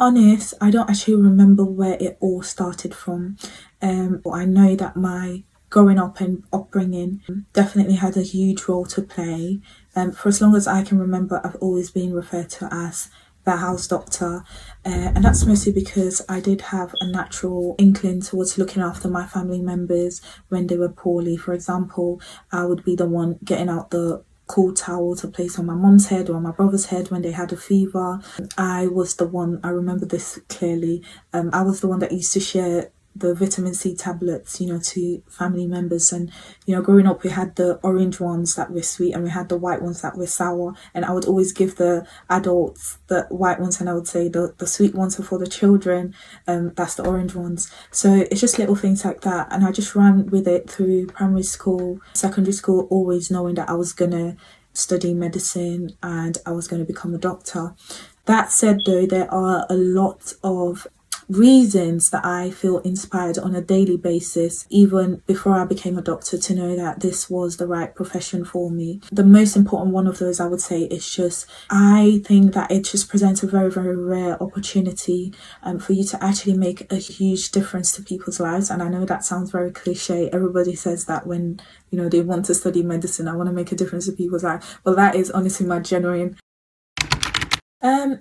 honest, I don't actually remember where it all started from. But I know that my growing up and upbringing definitely had a huge role to play. For as long as I can remember, I've always been referred to as the house doctor, and that's mostly because I did have a natural inkling towards looking after my family members when they were poorly. For example, I would be the one getting out the cool towel to place on my mum's head or my brother's head when they had a fever. I was the one, I remember this clearly, I was the one that used to share the vitamin C tablets, to family members. And, growing up, we had the orange ones that were sweet and we had the white ones that were sour. And I would always give the adults the white ones and I would say the sweet ones are for the children. That's the orange ones. So it's just little things like that. And I just ran with it through primary school, secondary school, always knowing that I was going to study medicine and I was going to become a doctor. That said, though, there are a lot of reasons that I feel inspired on a daily basis, even before I became a doctor, to know that this was the right profession for me. The most important one of those, I would say, is just, I think that it just presents a very, very rare opportunity for you to actually make a huge difference to people's lives. And I know that sounds very cliche. Everybody says that when, they want to study medicine, I want to make a difference to people's lives. Well, that is honestly my genuine.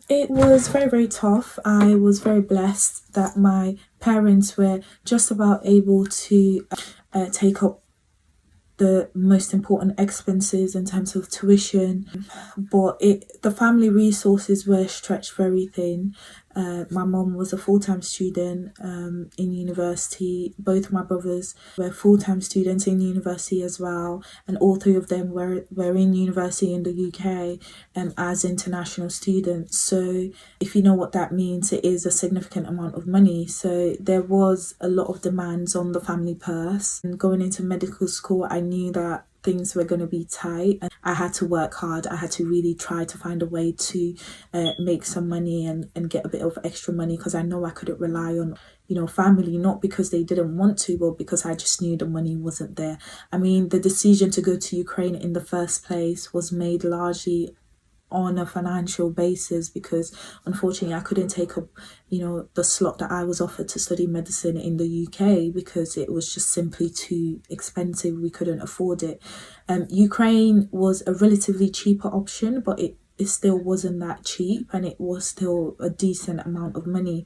It was very, very tough. I was very blessed that my parents were just about able to take up the most important expenses in terms of tuition, but the family resources were stretched very thin. My mum was a full-time student in university. Both of my brothers were full-time students in university as well, and all three of them were in university in the UK as international students. So if you know what that means, it is a significant amount of money. So there was a lot of demands on the family purse. And going into medical school, I knew that things were going to be tight and I had to work hard. I had to really try to find a way to make some money and get a bit of extra money, because I know I couldn't rely on family, not because they didn't want to, but because I just knew the money wasn't there. I mean, the decision to go to Ukraine in the first place was made largely on a financial basis, because unfortunately I couldn't take up the slot that I was offered to study medicine in the UK because it was just simply too expensive. We couldn't afford it. Ukraine was a relatively cheaper option, but it still wasn't that cheap and it was still a decent amount of money.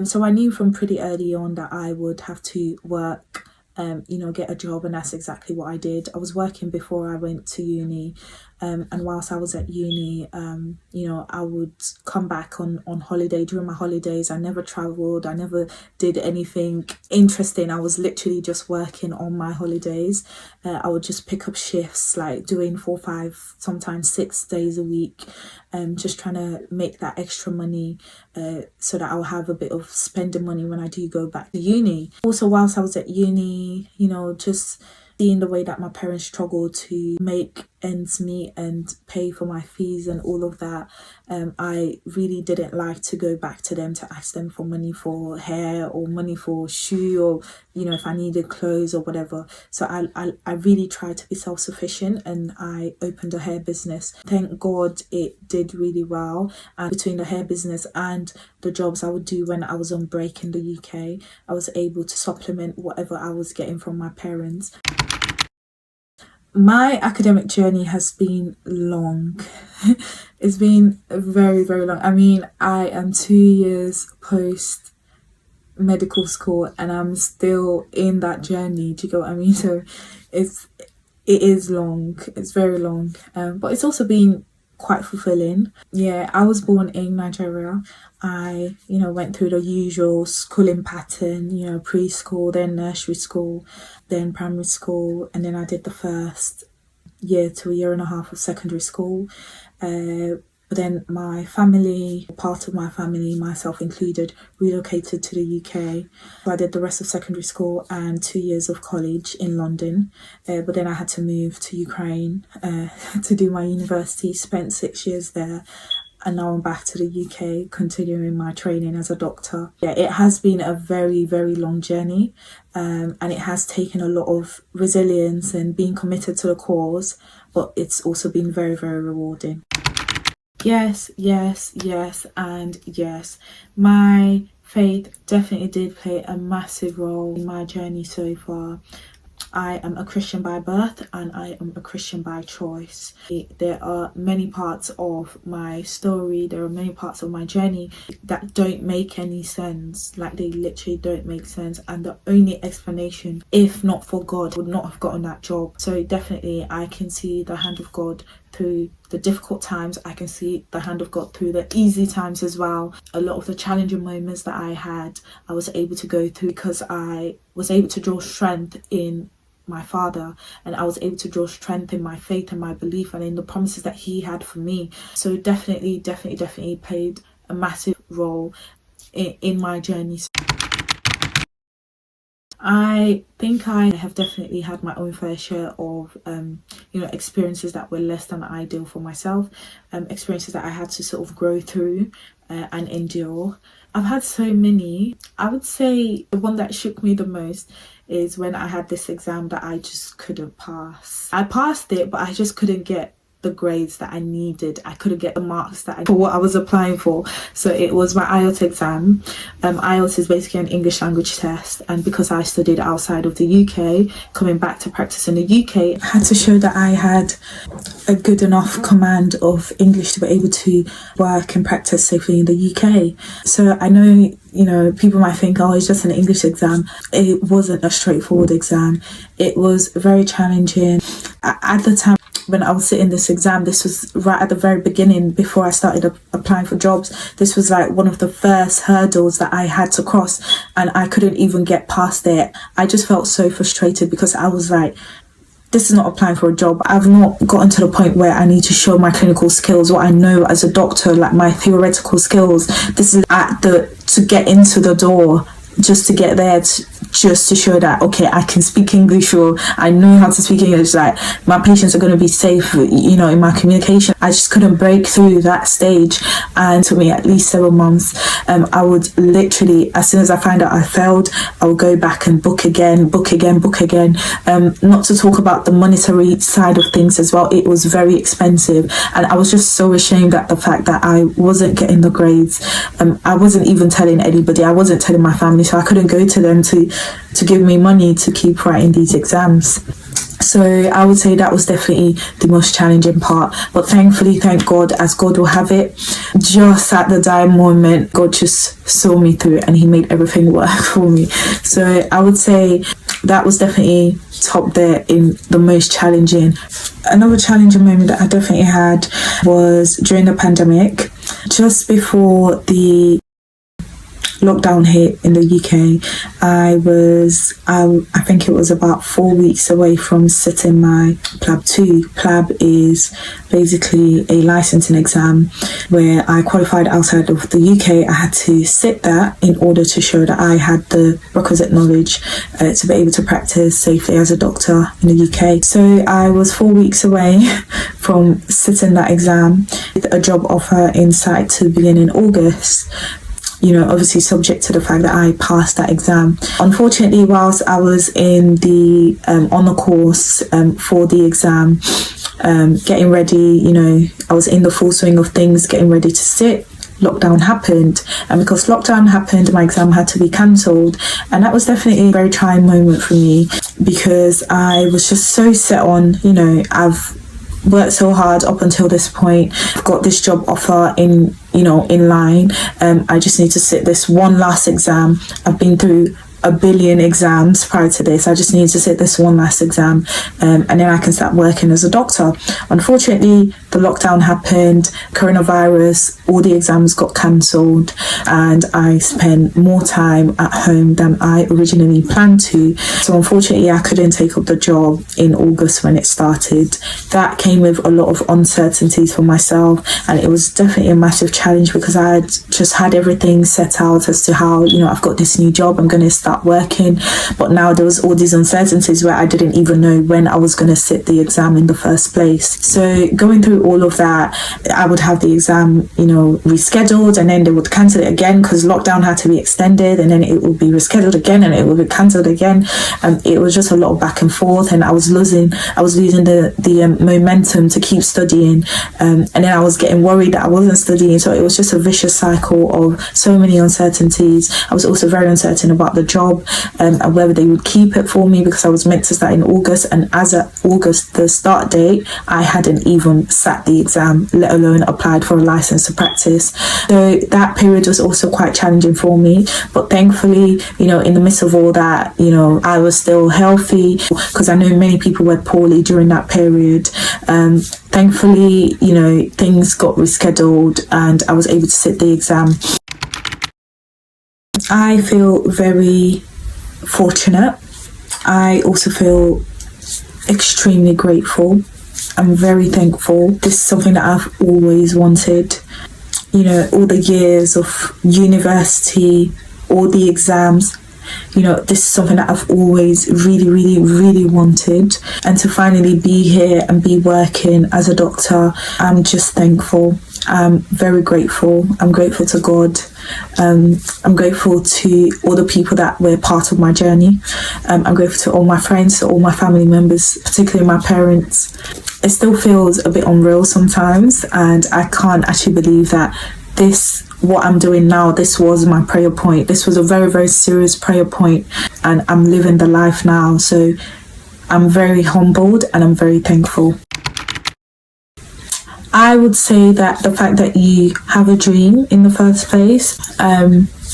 So I knew from pretty early on that I would have to work, get a job, and that's exactly what I did. I was working before I went to uni, and whilst I was at uni, I would come back on holiday. During my holidays, I never travelled, I never did anything interesting. I was literally just working on my holidays. I would just pick up shifts, like doing 4, 5, sometimes 6 days a week, just trying to make that extra money so that I'll have a bit of spending money when I do go back to uni. Also, whilst I was at uni, just seeing the way that my parents struggled to make ends meet and pay for my fees and all of that, I really didn't like to go back to them to ask them for money for hair or money for shoe, or if I needed clothes or whatever. So I really tried to be self-sufficient and I opened a hair business. Thank God it did really well, and between the hair business and the jobs I would do when I was on break in the UK, I was able to supplement whatever I was getting from my parents. My academic journey has been long. It's been very, very long. I mean, I am 2 years post medical school and I'm still in that journey. Do you get what I mean? So it is long. It's very long. But it's also been quite fulfilling. Yeah, I was born in Nigeria. I, went through the usual schooling pattern, preschool, then nursery school, then primary school, and then I did the first year to a year and a half of secondary school. But then my family, part of my family, myself included, relocated to the UK. So I did the rest of secondary school and 2 years of college in London. But then I had to move to Ukraine to do my university, spent 6 years there. And now I'm back to the UK, continuing my training as a doctor. Yeah, it has been a very, very long journey. And it has taken a lot of resilience and being committed to the cause. But it's also been very, very rewarding. Yes, yes, yes, and yes. My faith definitely did play a massive role in my journey so far. I am a Christian by birth and I am a Christian by choice. There are many parts of my story, there are many parts of my journey that don't make any sense. Like, they literally don't make sense, and the only explanation, if not for God, I would not have gotten that job. So definitely I can see the hand of God through the difficult times. I can see the hand of God through the easy times as well. A lot of the challenging moments that I had, I was able to go through because I was able to draw strength in my Father, and I was able to draw strength in my faith and my belief and in the promises that He had for me. So definitely played a massive role in my journey. I think I have definitely had my own fair share of experiences that were less than ideal for myself, experiences that I had to sort of grow through and endure. I've had so many. I would say the one that shook me the most is when I had this exam that I just couldn't pass. I passed it, but I just couldn't get the grades that I needed. I couldn't get the marks for what I was applying for. So it was my IELTS exam. IELTS is basically an English language test, and because I studied outside of the UK, coming back to practice in the UK, I had to show that I had a good enough command of English to be able to work and practice safely in the UK. So I know, people might think, oh, it's just an English exam. It wasn't a straightforward exam. It was very challenging. At the time when I was sitting this exam, this was right at the very beginning before I started applying for jobs. This was like one of the first hurdles that I had to cross, and I couldn't even get past it. I just felt so frustrated because I was like, this is not applying for a job. I've not gotten to the point where I need to show my clinical skills, what I know as a doctor, like my theoretical skills. This is to get into the door, just to get there, just to show that, okay, I can speak English, or I know how to speak English, like my patients are going to be safe, in my communication. I just couldn't break through that stage, and it took me at least 7 months. I would literally, as soon as I find out I failed, I would go back and book again. Not to talk about the monetary side of things as well. It was very expensive, and I was just so ashamed at the fact that I wasn't getting the grades. I wasn't even telling anybody. I wasn't telling my family, so I couldn't go to them to give me money to keep writing these exams. So I would say that was definitely the most challenging part. But thankfully, thank God, as God will have it, just at the dying moment, God just saw me through and He made everything work for me. So I would say that was definitely top there in the most challenging. Another challenging moment that I definitely had was during the pandemic, just before the lockdown hit in the UK. I think it was about 4 weeks away from sitting my PLAB 2. PLAB is basically a licensing exam where I qualified outside of the UK. I had to sit that in order to show that I had the requisite knowledge to be able to practice safely as a doctor in the UK. So I was 4 weeks away from sitting that exam with a job offer in sight to begin in August. Obviously subject to the fact that I passed that exam. Unfortunately, whilst I was in the on the course for the exam, getting ready, I was in the full swing of things, getting ready to sit. Lockdown happened, and because lockdown happened, my exam had to be cancelled, and that was definitely a very trying moment for me because I was just so set on, I've worked so hard up until this point. I've got this job offer in line. I just need to sit this one last exam. I've been through a billion exams prior to this. I just need to sit this one last exam, and then I can start working as a doctor. Unfortunately, the lockdown happened, coronavirus, all the exams got cancelled, and I spent more time at home than I originally planned to. So unfortunately, I couldn't take up the job in August when it started. That came with a lot of uncertainties for myself, and it was definitely a massive challenge because I had just had everything set out as to how, I've got this new job, I'm going to start start working. But now there was all these uncertainties where I didn't even know when I was going to sit the exam in the first place. So going through all of that, I would have the exam, rescheduled, and then they would cancel it again because lockdown had to be extended, and then it would be rescheduled again, and it would be cancelled again. It was just a lot of back and forth, and I was losing the momentum to keep studying, and then I was getting worried that I wasn't studying. So it was just a vicious cycle of so many uncertainties. I was also very uncertain about the job, and whether they would keep it for me, because I was meant to start in August, and as of August, the start date, I hadn't even sat the exam, let alone applied for a license to practice. So that period was also quite challenging for me, but thankfully, in the midst of all that, I was still healthy, because I know many people were poorly during that period. Thankfully, things got rescheduled and I was able to sit the exam. I feel very fortunate. I also feel extremely grateful. I'm very thankful. This is something that I've always wanted. All the years of university, all the exams, this is something that I've always really, really, really wanted. And to finally be here and be working as a doctor, I'm just thankful. I'm very grateful. I'm grateful to God. I'm grateful to all the people that were part of my journey. I'm grateful to all my friends, to all my family members, particularly my parents. It still feels a bit unreal sometimes, and I can't actually believe that what I'm doing now, this was my prayer point. This was a very, very serious prayer point, and I'm living the life now. So I'm very humbled and I'm very thankful. I would say that the fact that you have a dream in the first place,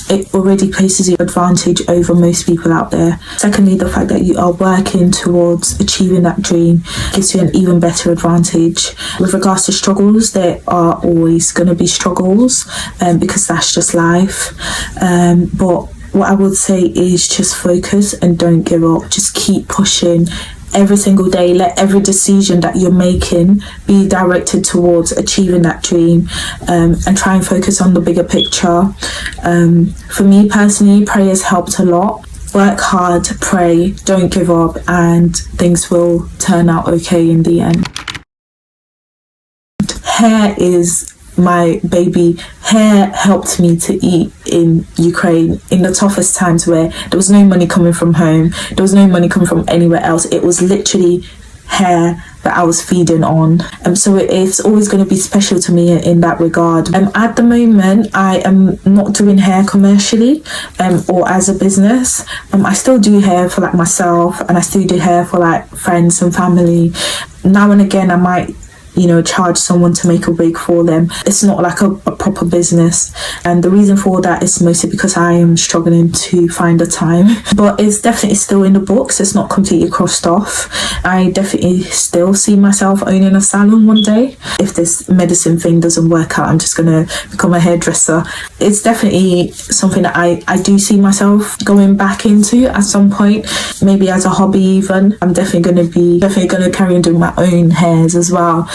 it already places you advantage over most people out there. Secondly, the fact that you are working towards achieving that dream gives you an even better advantage. With regards to struggles, there are always going to be struggles, because that's just life. But what I would say is just focus and don't give up. Just keep pushing. Every single day, let every decision that you're making be directed towards achieving that dream, and try and focus on the bigger picture. For me personally, prayers helped a lot. Work hard, pray, don't give up, and things will turn out okay in the end. Hair is my baby. Hair helped me to eat in Ukraine in the toughest times, where there was no money coming from home, there was no money coming from anywhere else. It was literally hair that I was feeding on, so it's always going to be special to me in that regard. At the moment, I am not doing hair commercially, or as a business. I still do hair for myself, and I still do hair for friends and family. Now and again I might charge someone to make a wig for them. It's not like a proper business, and the reason for that is mostly because I am struggling to find the time. But it's definitely still in the books. It's not completely crossed off. I definitely still see myself owning a salon one day. If this medicine thing doesn't work out, I'm just gonna become a hairdresser. It's definitely something that I do see myself going back into at some point, maybe as a hobby even. I'm definitely gonna carry on doing my own hairs as well.